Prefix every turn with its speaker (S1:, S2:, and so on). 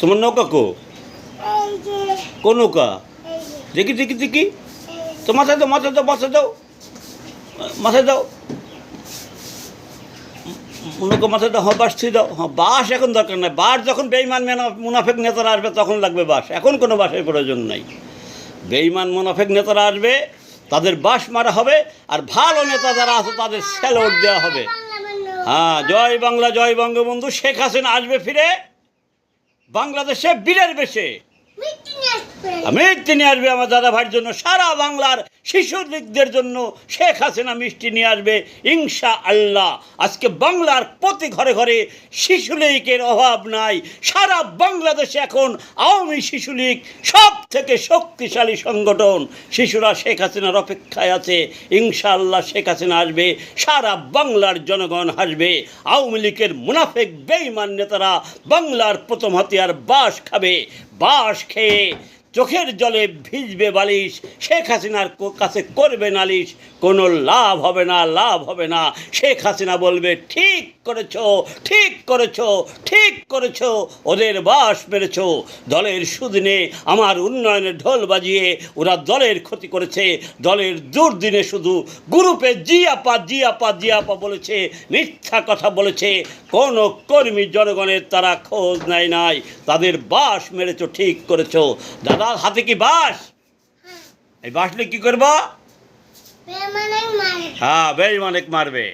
S1: তোমার নৌকা কোন নৌকা? দেখি দেখি দেখি, তো মাথায় দাও, মাথায় দাও, মাথায় দাও, মাথায় দাও, নৌকা মাথায় দাও। হ্যাঁ, বাস ছিঁড়ে দাও। হ্যাঁ, বাস এখন দরকার নাই। বাস যখন বেইমান মুনাফেক নেতারা আসবে তখন লাগবে বাস, এখন কোনো বাসের প্রয়োজন নাই। বেইমান মুনাফেক নেতারা আসবে, তাদের বাস মারা হবে, আর ভালো নেতা যারা আছে তাদের স্যালুট দেওয়া হবে। হ্যাঁ, জয় বাংলা, জয় বঙ্গবন্ধু। শেখ হাসিনা আসবে ফিরে বাংলাদেশে বীরের বেশে। মিষ্টি নিয়ে আসবে আমার দাদা ভাইয়ের জন্য, সারা বাংলার শিশু লীগদের জন্য শেখ হাসিনা মিষ্টি নিয়ে আসবে ইনশাআল্লাহ। আজকে বাংলার প্রতি ঘরে ঘরে শিশু লীগের অভাব নাই। সারা বাংলাদেশে এখন আওয়ামী শিশু লীগ সব থেকে শক্তিশালী সংগঠন। শিশুরা শেখ হাসিনার অপেক্ষায় আছে। ইনশাআল্লাহ শেখ হাসিনা আসবে, সারা বাংলার জনগণ হাসবে। আওয়ামী লীগের মুনাফেক বেঈমান নেতারা বাংলার প্রথম হাতিয়ার বাস খাবে। বাস খেয়ে চোখের জলে ভিজবে বালিশ। শেখ হাসিনার কাছে করবে নালিশ, কোনো লাভ হবে না, লাভ হবে না। শেখ হাসিনা বলবে ঠিক করেছো, ঠিক করেছো, ঠিক করেছো, ওদের বাস মেরেছো। দলের সুদিনে আমার উন্নয়নের ঢোল বাজিয়ে ওরা দলের ক্ষতি করেছে। দলের দুর্দিনে শুধু গ্রুপে জি আপা, জি আপা, জি আপা বলেছে, মিথ্যা কথা বলেছে। কোনো কর্মী জনগণের তারা খোঁজ নেয় নাই। তাদের বাস মেরেছো, ঠিক করেছো। দাদা হাতে কি বাস? এই বাসলে কি করবো? হ্যাঁ, বেঈমানিক মারবে।